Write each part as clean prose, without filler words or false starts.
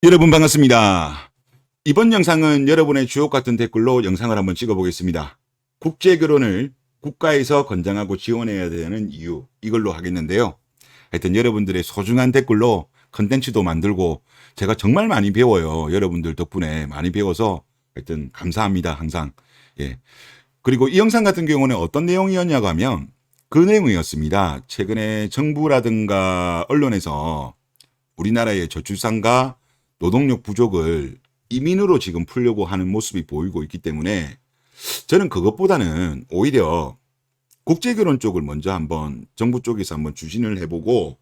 여러분 반갑습니다. 이번 영상은 여러분의 주옥 같은 댓글로 영상을 한번 찍어 보겠습니다. 국제 결혼을 국가에서 권장하고 지원해야 되는 이유, 이걸로 하겠는데요. 하여튼 여러분들의 소중한 댓글로 컨텐츠도 만들고 제가 정말 많이 배워요. 여러분들 덕분에 많이 배워서 하여튼 감사합니다. 항상. 예. 그리고 이 영상 같은 경우는 어떤 내용이었냐고 하면 그 내용이었습니다. 최근에 정부라든가 언론에서 우리나라의 저출산과 노동력 부족을 이민으로 지금 풀려고 하는 모습이 보이고 있기 때문에 저는 그것보다는 오히려 국제결혼 쪽을 먼저 한번 정부 쪽에서 한번 추진을 해보고,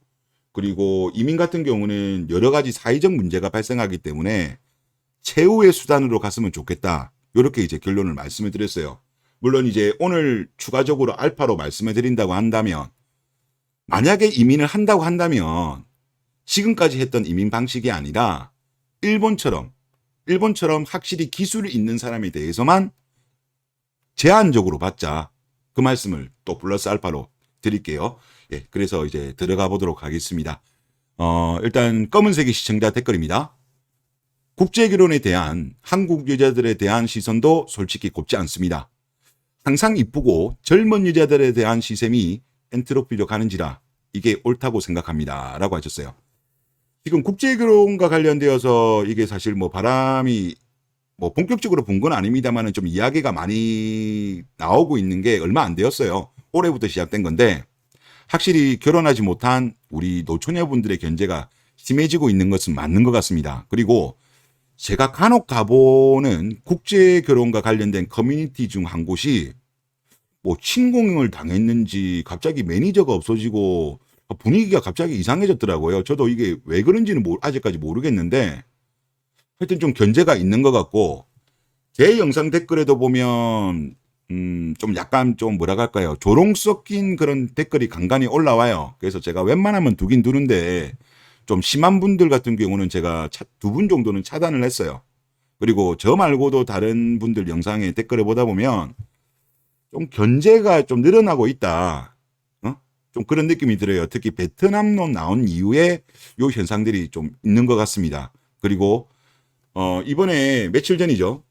그리고 이민 같은 경우는 여러 가지 사회적 문제가 발생하기 때문에 최후의 수단으로 갔으면 좋겠다. 이렇게 이제 결론을 말씀을 드렸어요. 물론 이제 오늘 추가적으로 알파로 말씀을 드린다고 한다면, 만약에 이민을 한다고 한다면 지금까지 했던 이민 방식이 아니라 일본처럼 확실히 기술이 있는 사람에 대해서만 제한적으로 받자. 그 말씀을 또 플러스 알파로 드릴게요. 예, 그래서 이제 들어가 보도록 하겠습니다. 일단 검은색이 시청자 댓글입니다. 국제결혼에 대한 한국 여자들에 대한 시선도 솔직히 곱지 않습니다. 항상 이쁘고 젊은 여자들에 대한 시샘이 엔트로피로 가는지라 이게 옳다고 생각합니다. 라고 하셨어요. 지금 국제결혼과 관련되어서 이게 사실 뭐 바람이 뭐 본격적으로 분 건 아닙니다만 좀 이야기가 많이 나오고 있는 게 얼마 안 되었어요. 올해부터 시작된 건데 확실히 결혼하지 못한 우리 노처녀분들의 견제가 심해지고 있는 것은 맞는 것 같습니다. 그리고 제가 간혹 가보는 국제결혼과 관련된 커뮤니티 중 한 곳이 뭐 침공을 당했는지 갑자기 매니저가 없어지고 분위기가 갑자기 이상해졌더라고요. 저도 이게 왜 그런지는 아직까지 모르겠는데 하여튼 좀 견제가 있는 것 같고, 제 영상 댓글에도 보면 좀 약간 좀 뭐라 할까요, 조롱 섞인 그런 댓글이 간간히 올라와요. 그래서 제가 웬만하면 두긴 두는데 좀 심한 분들 같은 경우는 제가 두 분 정도는 차단을 했어요. 그리고 저 말고도 다른 분들 영상에 댓글을 보다 보면 좀 견제가 좀 늘어나고 있다. 좀 그런 느낌이 들어요. 특히 베트남론 나온 이후에 요 현상들이 좀 있는 것 같습니다. 그리고 이번에 며칠 전이죠.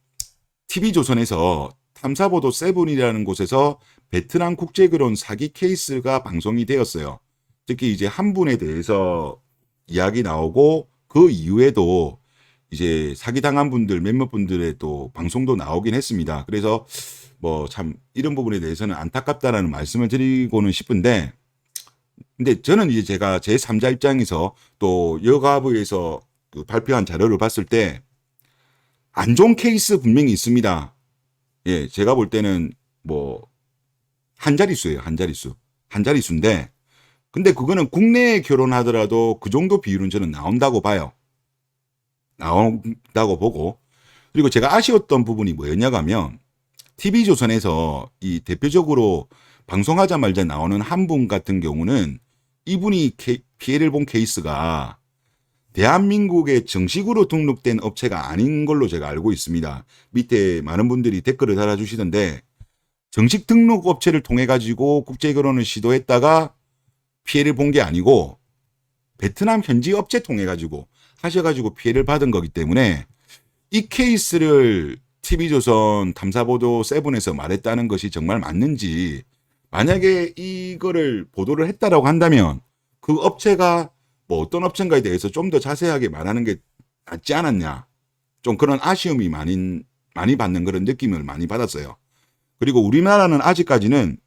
TV조선에서 탐사보도 세븐이라는 곳에서 베트남 국제결혼 사기 케이스가 방송이 되었어요. 특히 이제 한 분에 대해서 이야기 나오고 그 이후에도 이제 사기당한 분들 몇몇 분들의 또 방송도 나오긴 했습니다. 그래서 뭐 참 이런 부분에 대해서는 안타깝다라는 말씀을 드리고는 싶은데, 근데 저는 이제 제가 제 3자 입장에서 또 여가부에서 그 발표한 자료를 봤을 때 안 좋은 케이스 분명히 있습니다. 예, 제가 볼 때는 뭐 한 자릿수예요. 한 자릿수. 한 자릿수인데, 근데 그거는 국내에 결혼하더라도 그 정도 비율은 저는 나온다고 봐요. 나온다고 보고, 그리고 제가 아쉬웠던 부분이 뭐였냐고 하면 TV조선에서 이 대표적으로 방송하자마자 나오는 한 분 같은 경우는 이분이 피해를 본 케이스가 대한민국에 정식으로 등록된 업체가 아닌 걸로 제가 알고 있습니다. 밑에 많은 분들이 댓글을 달아주시던데, 정식 등록 업체를 통해 가지고 국제결혼을 시도했다가 피해를 본 게 아니고 베트남 현지 업체 통해 가지고 하셔가지고 피해를 받은 거기 때문에 이 케이스를 TV조선 탐사보도 세븐에서 말했다는 것이 정말 맞는지, 만약에 이거를 보도를 했다라고 한다면 그 업체가 뭐 어떤 업체인가에 대해서 좀 더 자세하게 말하는 게 낫지 않았냐, 좀 그런 아쉬움이 많이 받는 그런 느낌을 많이 받았어요. 그리고 우리나라는 아직까지는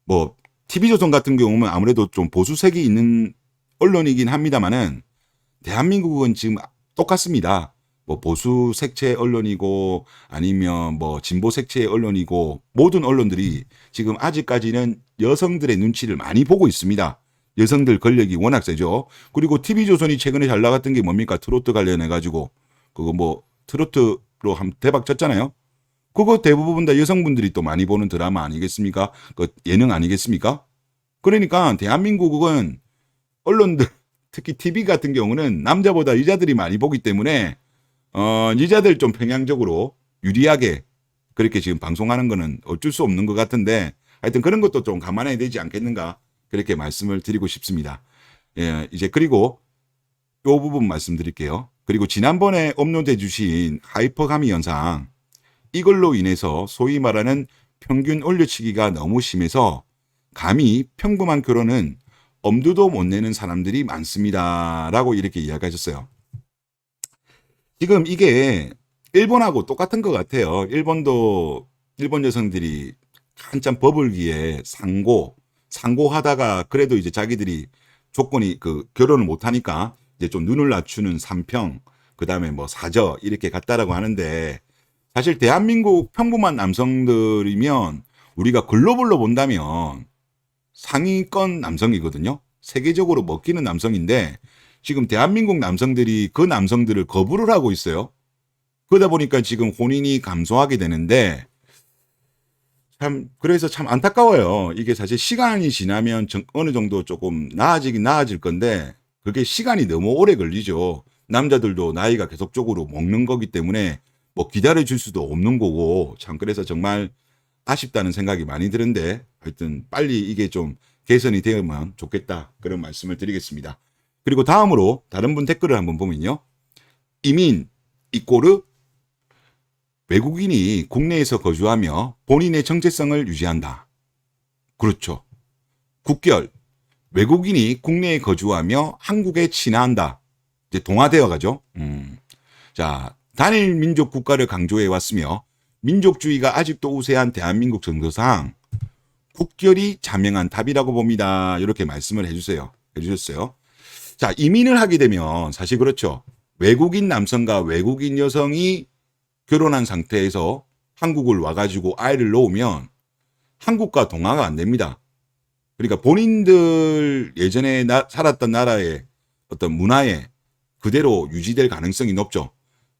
뭐 TV조선 같은 경우는 아무래도 좀 보수색이 있는 언론이긴 합니다만은 대한민국은 지금 똑같습니다. 뭐 보수 색채 언론이고 아니면 뭐 진보 색채 언론이고 모든 언론들이 지금 아직까지는 여성들의 눈치를 많이 보고 있습니다. 여성들 권력이 워낙 세죠. 그리고 TV조선이 최근에 잘 나갔던 게 뭡니까? 트로트 관련해 가지고 그거 뭐 트로트로 한 대박 쳤잖아요. 그거 대부분 다 여성분들이 또 많이 보는 드라마 아니겠습니까? 그 예능 아니겠습니까? 그러니까 대한민국은 언론들 특히 TV 같은 경우는 남자보다 여자들이 많이 보기 때문에 여자들 좀 편향적으로 유리하게 그렇게 지금 방송하는 거는 어쩔 수 없는 것 같은데, 하여튼 그런 것도 좀 감안해야 되지 않겠는가, 그렇게 말씀을 드리고 싶습니다. 예, 이제 그리고 요 부분 말씀드릴게요. 그리고 지난번에 업로드해 주신 하이퍼가미 현상, 이걸로 인해서 소위 말하는 평균 올려치기가 너무 심해서 감히 평범한 결혼은 엄두도 못 내는 사람들이 많습니다. 라고 이렇게 이야기하셨어요. 지금 이게 일본하고 똑같은 것 같아요. 일본 여성들이 한참 버블기에 상고하다가 그래도 이제 자기들이 조건이 결혼을 못 하니까 이제 좀 눈을 낮추는 삼평, 그 다음에 뭐 사저 이렇게 갔다라고 하는데, 사실 대한민국 평범한 남성들이면 우리가 글로벌로 본다면 상위권 남성이거든요. 세계적으로 먹히는 남성인데 지금 대한민국 남성들이 그 남성들을 거부를 하고 있어요. 그러다 보니까 지금 혼인이 감소하게 되는데, 그래서 참 안타까워요. 이게 사실 시간이 지나면 어느 정도 조금 나아지긴 나아질 건데 그게 시간이 너무 오래 걸리죠. 남자들도 나이가 계속적으로 먹는 거기 때문에 뭐 기다려줄 수도 없는 거고, 참 그래서 정말 아쉽다는 생각이 많이 드는데, 하여튼 빨리 이게 좀 개선이 되면 좋겠다, 그런 말씀을 드리겠습니다. 그리고 다음으로 다른 분 댓글을 한번 보면요. 이민 이꼬르 외국인이 국내에서 거주하며 본인의 정체성을 유지한다. 그렇죠. 국결 외국인이 국내에 거주하며 한국에 친화한다. 이제 동화되어 가죠. 자, 단일 민족 국가를 강조해 왔으며 민족주의가 아직도 우세한 대한민국 정서상 국결이 자명한 답이라고 봅니다. 이렇게 말씀을 해주셨어요. 자, 이민을 하게 되면 사실 그렇죠. 외국인 남성과 외국인 여성이 결혼한 상태에서 한국을 와가지고 아이를 놓으면 한국과 동화가 안 됩니다. 그러니까 본인들 예전에 살았던 나라의 어떤 문화에 그대로 유지될 가능성이 높죠.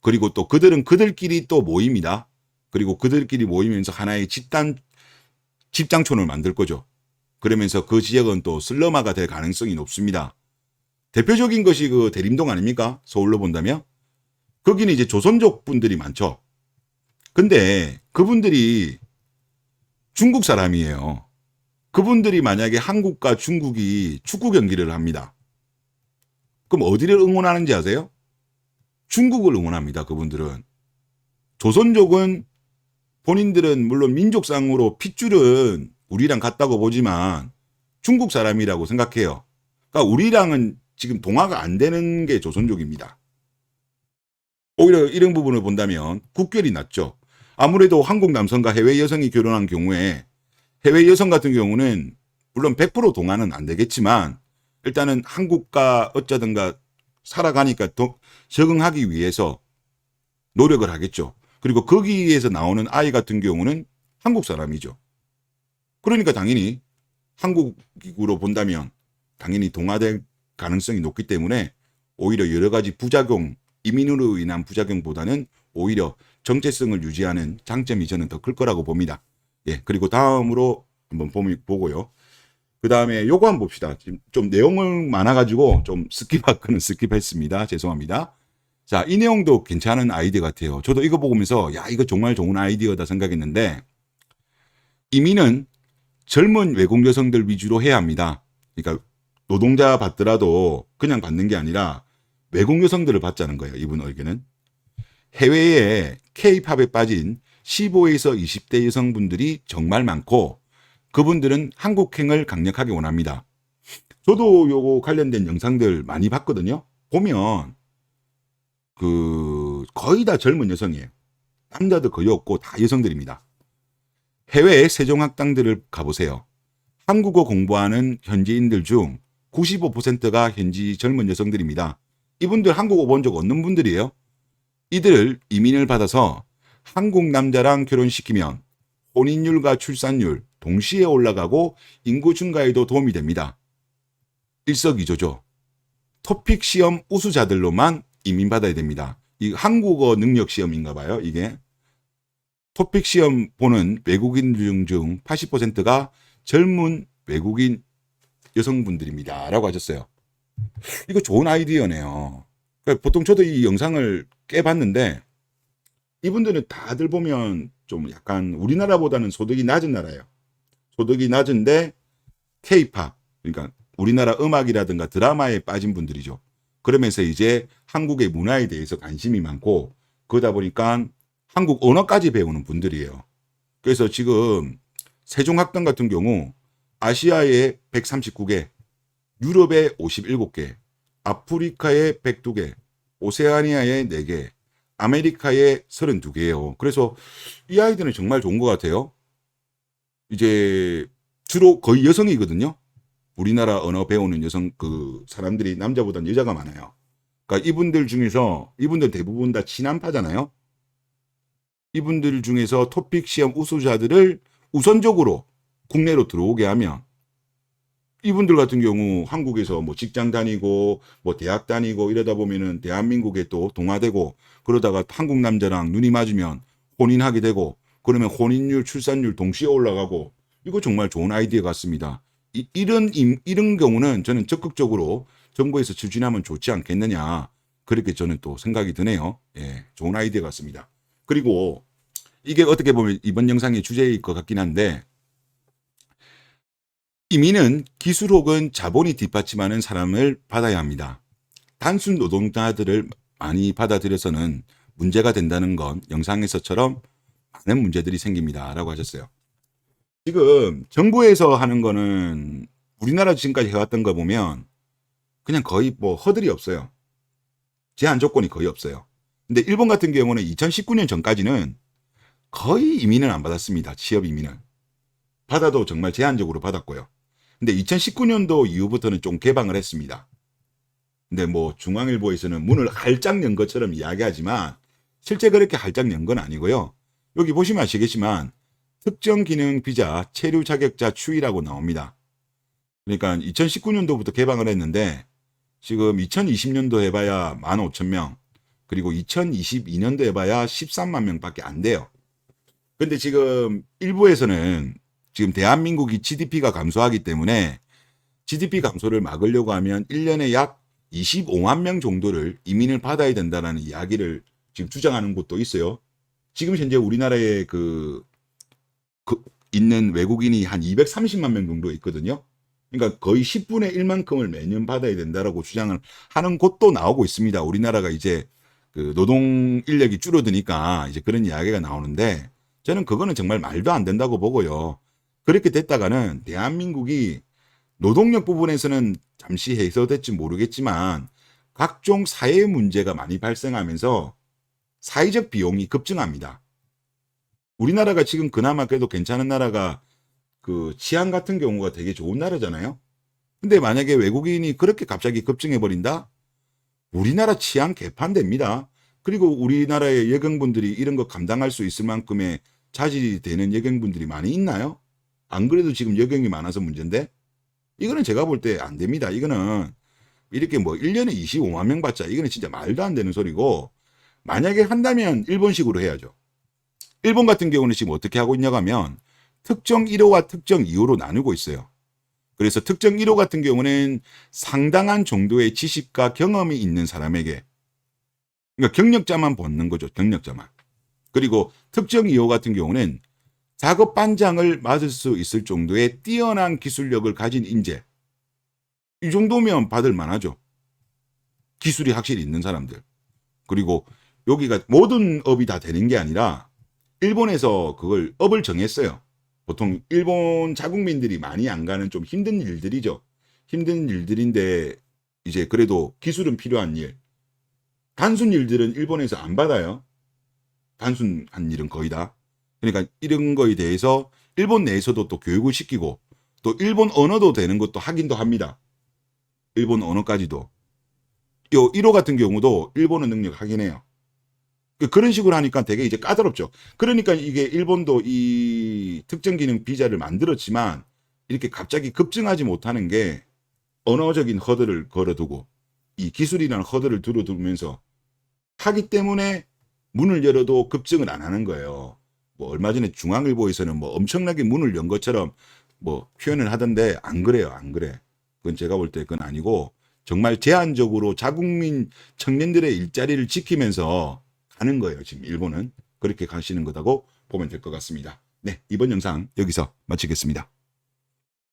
그리고 또 그들은 그들끼리 또 모입니다. 그리고 그들끼리 모이면서 하나의 집장촌을 만들 거죠. 그러면서 그 지역은 또 슬럼화가 될 가능성이 높습니다. 대표적인 것이 그 대림동 아닙니까? 서울로 본다면. 거기는 이제 조선족 분들이 많죠. 근데 그분들이 중국 사람이에요. 그분들이 만약에 한국과 중국이 축구 경기를 합니다. 그럼 어디를 응원하는지 아세요? 중국을 응원합니다. 그분들은. 조선족은 본인들은 물론 민족상으로 핏줄은 우리랑 같다고 보지만 중국 사람이라고 생각해요. 그러니까 우리랑은 지금 동화가 안 되는 게 조선족입니다. 오히려 이런 부분을 본다면 국결이 낮죠. 아무래도 한국 남성과 해외 여성이 결혼한 경우에 해외 여성 같은 경우는 물론 100% 동화는 안 되겠지만 일단은 한국과 어쩌든가 살아가니까 적응하기 위해서 노력을 하겠죠. 그리고 거기에서 나오는 아이 같은 경우는 한국 사람이죠. 그러니까 당연히 한국으로 본다면 당연히 동화될 가능성이 높기 때문에 오히려 여러 가지 부작용, 이민으로 인한 부작용보다는 오히려 정체성을 유지하는 장점이 저는 더 클 거라고 봅니다. 예, 그리고 다음으로 한번 보고요. 그 다음에 요거 한번 봅시다. 지금 좀 내용을 많아가지고 좀 스킵했습니다. 죄송합니다. 자, 이 내용도 괜찮은 아이디어 같아요. 저도 이거 보면서 야, 이거 정말 좋은 아이디어다 생각했는데, 이민은 젊은 외국 여성들 위주로 해야 합니다. 그러니까 노동자 받더라도 그냥 받는 게 아니라 외국 여성들을 받자는 거예요. 이분 의견은. 해외에 K-팝에 빠진 15에서 20대 여성분들이 정말 많고 그분들은 한국행을 강력하게 원합니다. 저도 요거 관련된 영상들 많이 봤거든요. 보면 거의 다 젊은 여성이에요. 남자도 거의 없고 다 여성들입니다. 해외 세종학당들을 가보세요. 한국어 공부하는 현지인들 중 95%가 현지 젊은 여성들입니다. 이분들 한국어 본 적 없는 분들이에요. 이들을 이민을 받아서 한국 남자랑 결혼시키면 혼인율과 출산율 동시에 올라가고 인구 증가에도 도움이 됩니다. 일석이조죠. 토픽 시험 우수자들로만 이민받아야 됩니다. 이 한국어 능력 시험인가 봐요. 이게 토픽 시험 보는 외국인 중 80%가 젊은 외국인 여성분들입니다. 라고 하셨어요. 이거 좋은 아이디어네요. 그러니까 보통 저도 이 영상을 깨봤는데 이분들은 다들 보면 좀 약간 우리나라보다는 소득이 낮은 나라예요. 소득이 낮은데 K-팝, 그러니까 우리나라 음악이라든가 드라마에 빠진 분들이죠. 그러면서 이제 한국의 문화에 대해서 관심이 많고 그러다 보니까 한국 언어까지 배우는 분들이에요. 그래서 지금 세종학당 같은 경우 아시아에 139개, 유럽에 57개, 아프리카에 102개, 오세아니아에 4개, 아메리카에 32개예요. 그래서 이 아이들은 정말 좋은 것 같아요. 이제 주로 거의 여성이거든요. 우리나라 언어 배우는 여성 그 사람들이 남자보다는 여자가 많아요. 그러니까 이분들 중에서 이분들 대부분 다 친한파잖아요. 이분들 중에서 토픽 시험 우수자들을 우선적으로 국내로 들어오게 하면 이분들 같은 경우 한국에서 뭐 직장 다니고 뭐 대학 다니고 이러다 보면은 대한민국에 또 동화되고 그러다가 한국 남자랑 눈이 맞으면 혼인하게 되고 그러면 혼인율, 출산율 동시에 올라가고 이거 정말 좋은 아이디어 같습니다. 이런 경우는 저는 적극적으로 정부에서 추진하면 좋지 않겠느냐. 그렇게 저는 또 생각이 드네요. 예, 좋은 아이디어 같습니다. 그리고 이게 어떻게 보면 이번 영상의 주제일 것 같긴 한데 이민은 기술 혹은 자본이 뒷받침하는 사람을 받아야 합니다. 단순 노동자들을 많이 받아들여서는 문제가 된다는 건 영상에서처럼 많은 문제들이 생깁니다. 라고 하셨어요. 지금 정부에서 하는 거는 우리나라 지금까지 해왔던 거 보면 그냥 거의 뭐 허들이 없어요. 제한 조건이 거의 없어요. 근데 일본 같은 경우는 2019년 전까지는 거의 이민을 안 받았습니다. 취업 이민을. 받아도 정말 제한적으로 받았고요. 근데 2019년도 이후부터는 좀 개방을 했습니다. 근데 뭐 중앙일보에서는 문을 활짝 연 것처럼 이야기하지만 실제 그렇게 활짝 연 건 아니고요. 여기 보시면 아시겠지만 특정 기능 비자 체류 자격자 추이라고 나옵니다. 그러니까 2019년도부터 개방을 했는데 지금 2020년도 해봐야 15,000명 그리고 2022년도 해봐야 13만 명밖에 안 돼요. 근데 지금 일부에서는 지금 대한민국이 GDP가 감소하기 때문에 GDP 감소를 막으려고 하면 1년에 약 25만 명 정도를 이민을 받아야 된다는 이야기를 지금 주장하는 곳도 있어요. 지금 현재 우리나라에 있는 외국인이 한 230만 명 정도 있거든요. 그러니까 거의 10분의 1만큼을 매년 받아야 된다라고 주장을 하는 곳도 나오고 있습니다. 우리나라가 이제 그 노동 인력이 줄어드니까 이제 그런 이야기가 나오는데 저는 그거는 정말 말도 안 된다고 보고요. 그렇게 됐다가는 대한민국이 노동력 부분에서는 잠시 해소될지 모르겠지만 각종 사회 문제가 많이 발생하면서 사회적 비용이 급증합니다. 우리나라가 지금 그나마 그래도 괜찮은 나라가 그 치안 같은 경우가 되게 좋은 나라잖아요. 근데 만약에 외국인이 그렇게 갑자기 급증해 버린다? 우리나라 치안 개판됩니다. 그리고 우리나라의 여경분들이 이런 거 감당할 수 있을 만큼의 자질이 되는 여경분들이 많이 있나요? 안 그래도 지금 여경이 많아서 문제인데 이거는 제가 볼 때 안 됩니다. 이거는 이렇게 뭐 1년에 25만 명 받자 이거는 진짜 말도 안 되는 소리고 만약에 한다면 일본식으로 해야죠. 일본 같은 경우는 지금 어떻게 하고 있냐고 하면 특정 1호와 특정 2호로 나누고 있어요. 그래서 특정 1호 같은 경우는 상당한 정도의 지식과 경험이 있는 사람에게 그러니까 경력자만 받는 거죠. 경력자만. 그리고 특정 2호 같은 경우는 작업 반장을 맡을 수 있을 정도의 뛰어난 기술력을 가진 인재. 이 정도면 받을 만하죠. 기술이 확실히 있는 사람들. 그리고 여기가 모든 업이 다 되는 게 아니라 일본에서 그걸 업을 정했어요. 보통 일본 자국민들이 많이 안 가는 좀 힘든 일들이죠. 힘든 일들인데 이제 그래도 기술은 필요한 일. 단순 일들은 일본에서 안 받아요. 단순한 일은 거의 다. 그러니까 이런 거에 대해서 일본 내에서도 또 교육을 시키고 또 일본 언어도 되는 것도 확인도 합니다. 일본 언어까지도. 요 1호 같은 경우도 일본어 능력 확인해요. 그런 식으로 하니까 되게 이제 까다롭죠. 그러니까 이게 일본도 이 특정 기능 비자를 만들었지만 이렇게 갑자기 급증하지 못하는 게 언어적인 허들을 걸어두고 이 기술이라는 허들을 두루두면서 하기 때문에 문을 열어도 급증을 안 하는 거예요. 뭐 얼마 전에 중앙일보에서는 뭐 엄청나게 문을 연 것처럼 뭐 표현을 하던데 안 그래요. 안 그래. 그건 제가 볼 때 그건 아니고 정말 제한적으로 자국민 청년들의 일자리를 지키면서 가는 거예요. 지금 일본은 그렇게 가시는 거라고 보면 될 것 같습니다. 네, 이번 영상 여기서 마치겠습니다.